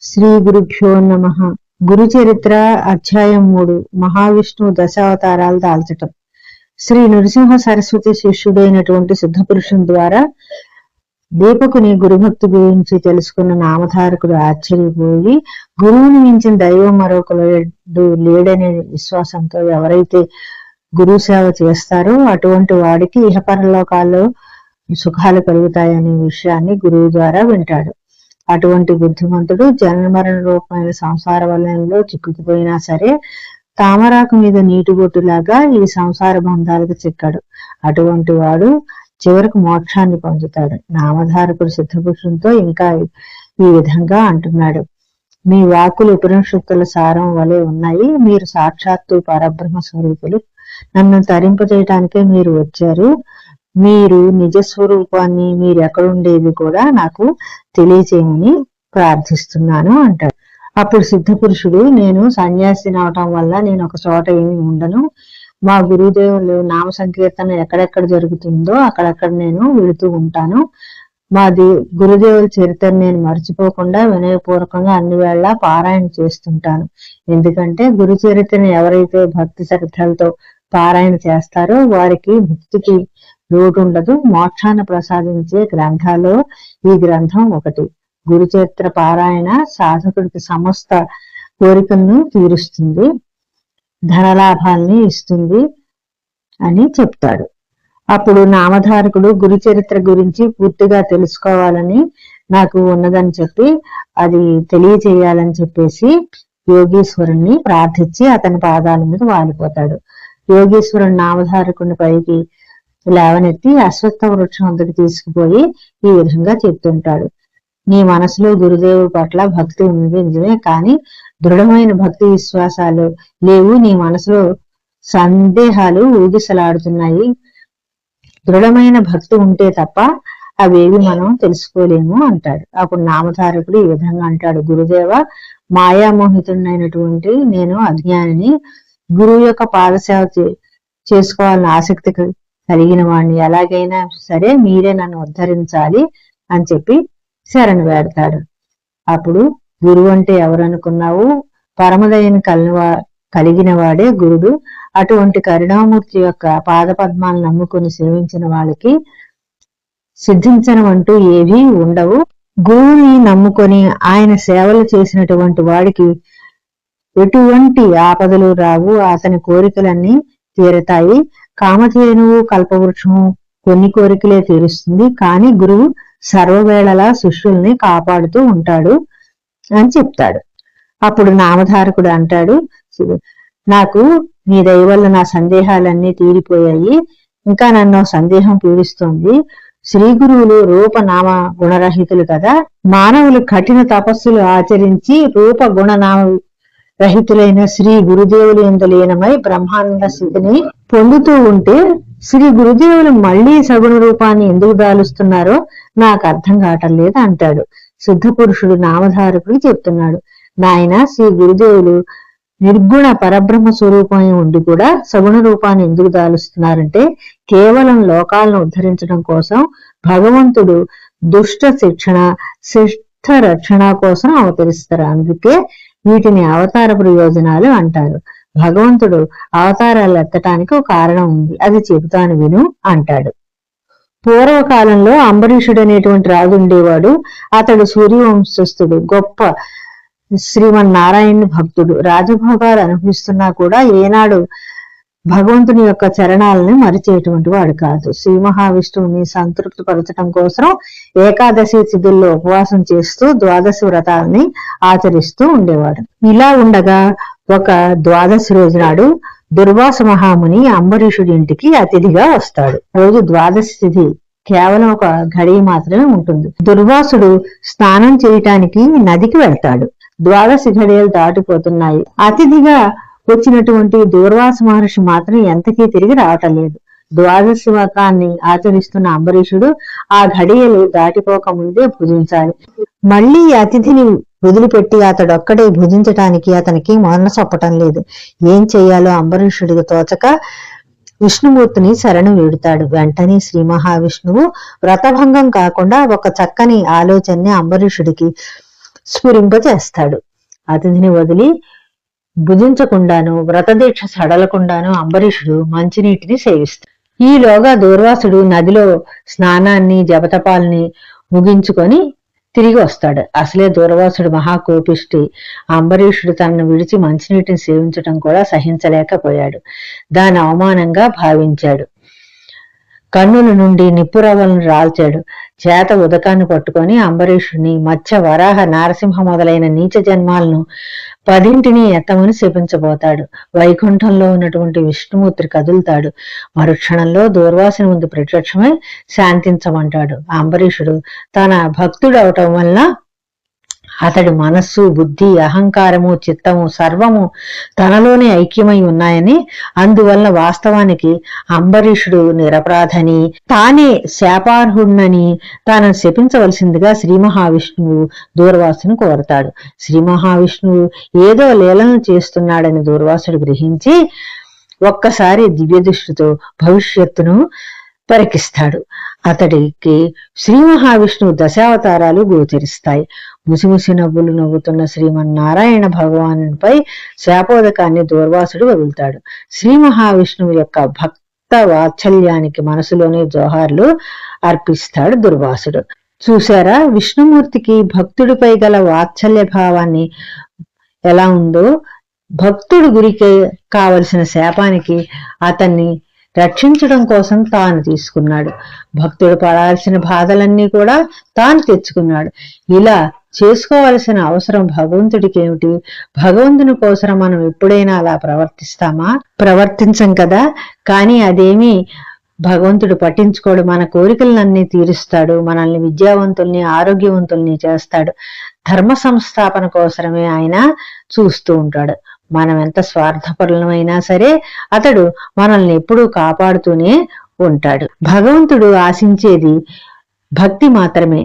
శ్రీ గురుభ్యో నమః. గురు చరిత్ర అధ్యాయం 3. మహావిష్ణువు దశావతారాలు దాల్చటం. శ్రీ నృసింహ సరస్వతి శిష్యుడైనటువంటి సిద్ధపురుషుని ద్వారా దీపకుని గురుభక్తి గురించి తెలుసుకున్న నామధారకుడు ఆశ్చర్యపోయి, గురువుని మించిన దైవం మరొకడు లేడనే విశ్వాసంతో ఎవరైతే గురు సేవ చేస్తారో అటువంటి వాడికి ఇహపరలోకాల్లో సుఖాలు కలుగుతాయనే విషయాన్ని గురువు ద్వారా వింటాడు. అటువంటి బుద్ధిమంతుడు జన్మరణ రూపమైన సంసార వలయంలో చిక్కుకుపోయినా సరే తామరాకు మీద నీటి బొట్టులాగా ఈ సంసార బంధాలకు చిక్కాడు. అటువంటి వాడు చివరకు మోక్షాన్ని పొందుతాడు. నామధారకుడు సిద్ధపురుషునితో ఇంకా ఈ విధంగా అంటున్నాడు: మీ వాక్కులు ఉపనిషత్తుల సారం వలె ఉన్నాయి. మీరు సాక్షాత్తు పరబ్రహ్మ స్వరూపులు. నన్ను తరింపజేయటానికే మీరు వచ్చారు. మీరు నిజస్వరూపాన్ని, మీరు ఎక్కడుండేది కూడా నాకు తెలియచేయమని ప్రార్థిస్తున్నాను అంటాడు. అప్పుడు సిద్ధపురుషుడు, నేను సన్యాసిని అవటం వల్ల నేను ఒక చోట ఏమి ఉండను. మా గురుదేవులు నామ సంకీర్తన ఎక్కడెక్కడ జరుగుతుందో అక్కడక్కడ నేను వెళుతూ ఉంటాను. మా గురుదేవుల చరిత్రను నేను మర్చిపోకుండా వినయపూర్వకంగా అన్ని వేళ పారాయణ చేస్తుంటాను. ఎందుకంటే గురు చరిత్రను ఎవరైతే భక్తి శ్రద్ధలతో పారాయణ చేస్తారో వారికి భక్తికి లోటు ఉండదు. మోక్షాన్ని ప్రసాదించే గ్రంథాల్లో ఈ గ్రంథం ఒకటి. గురు చరిత్ర పారాయణ సాధకుడికి సమస్త కోరికలను తీరుస్తుంది, ధనలాభాల్ని ఇస్తుంది అని చెప్తాడు. అప్పుడు నామధారకుడు గురు చరిత్ర గురించి పూర్తిగా తెలుసుకోవాలని నాకు ఉన్నదని చెప్పి అది తెలియచేయాలని చెప్పేసి యోగీశ్వరుణ్ణి ప్రార్థించి అతని పాదాల మీద వాలిపోతాడు. యోగీశ్వరుడు నామధారకుని పైకి లేవనెత్తి అశ్వత్థ వృక్షం అంతకు తీసుకుపోయి ఈ విధంగా చెప్తుంటాడు: నీ మనసులో గురుదేవుడి పట్ల భక్తి ఉంది నిజమే, కానీ దృఢమైన భక్తి విశ్వాసాలు లేవు. నీ మనసులో సందేహాలు ఊగిసలాడుతున్నాయి. దృఢమైన భక్తి ఉంటే తప్ప అవేవి మనం తెలుసుకోలేము అంటాడు. అప్పుడు నామధారకుడు ఈ విధంగా అంటాడు: గురుదేవ, మాయామోహితుడైనటువంటి నేను అజ్ఞానిని. గురువు యొక్క పాదసేవ చేసుకోవాలని ఆసక్తి కలిగిన వాడిని. ఎలాగైనా సరే మీరే నన్ను ఉద్ధరించాలి అని చెప్పి శరణు వేడతాడు. అప్పుడు గురువు అంటే ఎవరనుకున్నావు? పరమదయని కలిగిన వాడే గురుడు. అటువంటి కరుణామూర్తి యొక్క పాదపద్మాలను నమ్ముకుని సేవించిన వాళ్ళకి సిద్ధించనవంటూ ఏవీ ఉండవు. గురువుని నమ్ముకొని ఆయన సేవలు చేసినటువంటి వాడికి ఎటువంటి ఆపదలు రావు. అతని కోరికలన్నీ తీరతాయి. కామధేనువు కల్పవృక్షము కొన్ని కోరికలే తీరుస్తుంది, కానీ గురువు సర్వవేళలా శిష్యుల్ని కాపాడుతూ ఉంటాడు అని చెప్తాడు. అప్పుడు నామధారకుడు అంటాడు: నాకు నీ దయ వల్ల నా సందేహాలన్నీ తీరిపోయాయి. ఇంకా నన్ను సందేహం పీడిస్తోంది. శ్రీ గురువులు రూప నామ గుణరహితులు కదా. మానవులు కఠిన తపస్సులు ఆచరించి రూప గుణనామ రహితులైన శ్రీ గురుదేవులు యందు లీనమై బ్రహ్మానంద స్థితిని పొందుతూ ఉంటే శ్రీ గురుదేవులు మళ్లీ సగుణ రూపాన్ని ఎందుకు దాలుస్తున్నారో నాకు అర్థం కావటం లేదు అంటాడు. సిద్ధపురుషుడు నామధారకుడు చెప్తున్నాడు: నాయన, శ్రీ గురుదేవులు నిర్గుణ పరబ్రహ్మ స్వరూపమై ఉండి కూడా సగుణ రూపాన్ని ఎందుకు దాలుస్తున్నారంటే కేవలం లోకాలను ఉద్ధరించడం కోసం భగవంతుడు దుష్ట శిక్షణ, శిష్ట రక్షణ కోసం అవతరిస్తారు. అందుకే వీటిని అవతార ప్రయోజనాలు అంటారు. భగవంతుడు అవతారాలు ఎత్తటానికి ఒక కారణం ఉంది, అది చెబుతాను విను అంటాడు. పూర్వకాలంలో అంబరీషుడు అనేటువంటి రాజు ఉండేవాడు. అతడు సూర్యవంశస్థుడు, గొప్ప శ్రీమన్నారాయణ భక్తుడు. రాజభోగాలు అనుభవిస్తున్నా కూడా ఏనాడు భగవంతుని యొక్క చరణాలను మరిచేటువంటి వాడు కాదు. శ్రీ మహావిష్ణువుని సంతృప్తి పరచడం కోసం ఏకాదశి తిథుల్లో ఉపవాసం చేస్తూ ద్వాదశి వ్రతాలని ఆచరిస్తూ ఉండేవాడు. ఇలా ఉండగా ఒక ద్వాదశి రోజు నాడు దుర్వాస మహాముని అంబరీషుడి ఇంటికి అతిథిగా వస్తాడు. రోజు ద్వాదశి తిథి కేవలం ఒక గడియ మాత్రమే ఉంటుంది. దుర్వాసుడు స్నానం చేయటానికి నదికి వెళ్తాడు. ద్వాదశి ఘడియలు దాటిపోతున్నాయి. అతిథిగా వచ్చినటువంటి దూర్వాస మహర్షి మాత్రం ఎంతకీ తిరిగి రావటం లేదు. ద్వాదశి వ్రతాన్ని ఆచరిస్తున్న అంబరీషుడు ఆ ఘడియలు దాటిపోక ముందే భుజించాలి. మళ్లీ అతిథిని వదిలిపెట్టి అతడొక్కడే భుజించటానికి అతనికి మనసొప్పటం లేదు. ఏం చెయ్యాలో అంబరీషుడికి తోచక విష్ణుమూర్తిని శరణు వేడుతాడు. వెంటనే శ్రీ మహావిష్ణువు వ్రతభంగం కాకుండా ఒక చక్కని ఆలోచనని అంబరీషుడికి స్ఫురింపచేస్తాడు. అతిథిని వదిలి భుజించకుండాను వ్రతదీక్ష సడలకుండాను అంబరీషుడు మంచినీటిని సేవిస్తాడు. ఈలోగా దూర్వాసుడు నదిలో స్నానాన్ని జపతపాల్ని ముగించుకొని తిరిగి వస్తాడు. అసలే దూర్వాసుడు మహాకోపిష్టి. అంబరీషుడు తనను విడిచి మంచినీటిని సేవించడం కూడా సహించలేకపోయాడు. దాని అవమానంగా భావించాడు. కన్నుల నుండి నిప్పురవ్వలను రాల్చాడు. చేత ఉదకాన్ని పట్టుకొని అంబరీషుడిని మత్స్య వరాహ నారసింహ మొదలైన నీచ జన్మాలను 10 ఎత్తమని శపించబోతాడు. వైకుంఠంలో ఉన్నటువంటి విష్ణుమూర్తి కదులుతాడు. మరుక్షణంలో దూర్వాసుని ముందు ప్రత్యక్షమై శాంతించమంటాడు. అంబరీషుడు తన భక్తుడవటం వలన అతడి మనస్సు, బుద్ధి, అహంకారము, చిత్తము సర్వము తనలోనే ఐక్యమై ఉన్నాయని, అందువలన వాస్తవానికి అంబరీషుడు నిరపరాధని, తానే శాపార్హుణ్ణని తాను శపించవలసిందిగా శ్రీ మహావిష్ణువు దూర్వాసును కోరతాడు. శ్రీ మహావిష్ణువు ఏదో లీలను చేస్తున్నాడని దూర్వాసుడు గ్రహించి ఒక్కసారి దివ్య దృష్టితో భవిష్యత్తును పరికిస్తాడు. అతడికి శ్రీ మహావిష్ణువు దశావతారాలు గోచరిస్తాయి. ముసిముసి నవ్వులు నవ్వుతున్న శ్రీమన్నారాయణ భగవానుపై శాపోదకాన్ని దూర్వాసుడు వదులుతాడు. శ్రీ మహావిష్ణువు యొక్క భక్త వాత్సల్యానికి మనసులోనే జోహార్లు అర్పిస్తాడు దుర్వాసుడు. చూశారా, విష్ణుమూర్తికి భక్తుడిపై గల వాత్సల్య భావాన్ని ఎలా ఉందో. భక్తుడు గురికి కావలసిన శాపానికి అతన్ని రక్షించడం కోసం తాను తీసుకున్నాడు. భక్తుడు పడాల్సిన బాధలన్నీ కూడా తాను తెచ్చుకున్నాడు. ఇలా చేసుకోవలసిన అవసరం భగవంతుడికి ఏమిటి? భగవంతుని కోసం మనం ఎప్పుడైనా అలా ప్రవర్తిస్తామా? ప్రవర్తించం కదా. కానీ అదేమీ భగవంతుడు పట్టించుకోడు. మన కోరికలన్నీ తీరుస్తాడు. మనల్ని విద్యావంతుల్ని, ఆరోగ్యవంతుల్ని చేస్తాడు. ధర్మ సంస్థాపన కోసమే ఆయన చూస్తూ ఉంటాడు. మనం ఎంత స్వార్థపరులమైనా సరే అతడు మనల్ని ఎప్పుడూ కాపాడుతూనే ఉంటాడు. భగవంతుడు ఆశించేది భక్తి మాత్రమే.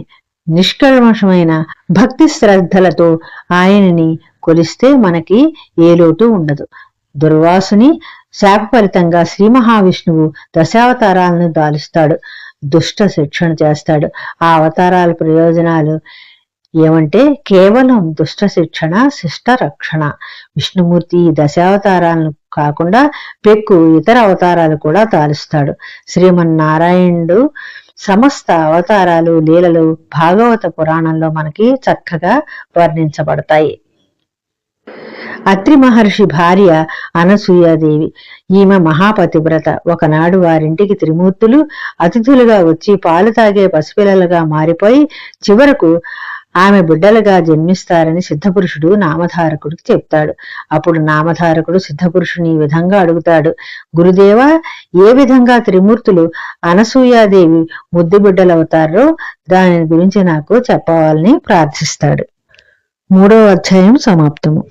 నిష్కల్మషమైన భక్తి శ్రద్ధలతో ఆయనని కొలిస్తే మనకి ఏ లోటు ఉండదు. దుర్వాసుని శాప ఫలితంగా శ్రీ మహావిష్ణువు దశావతారాలను దాలుస్తాడు. దుష్ట శిక్షణ చేస్తాడు. ఆ అవతారాల ప్రయోజనాలు ఏమంటే కేవలం దుష్ట శిక్షణ, శిష్ట రక్షణ. విష్ణుమూర్తి ఈ దశావతారాలను కాకుండా పెక్కు ఇతర అవతారాలు కూడా దాలుస్తాడు. శ్రీమన్నారాయణుడు సమస్త అవతారాలు, లీలలు భాగవత పురాణంలో మనకి చక్కగా వర్ణించబడతాయి. అత్రి మహర్షి భార్య అనసూయాదేవి. ఈమె మహాపతివ్రత. ఒకనాడు వారింటికి త్రిమూర్తులు అతిథులుగా వచ్చి పాలు తాగే పసిపిల్లలుగా మారిపోయి చివరకు ఆమె బిడ్డలుగా జన్మిస్తారని సిద్ధపురుషుడు నామధారకుడికి చెప్తాడు. అప్పుడు నామధారకుడు సిద్ధపురుషుని ఈ విధంగా అడుగుతాడు, గురుదేవ, ఏ విధంగా త్రిమూర్తులు అనసూయాదేవి ముద్దు బిడ్డలవుతారో దాని గురించి నాకు చెప్పవాలని ప్రార్థిస్తాడు. 3వ అధ్యాయం సమాప్తము.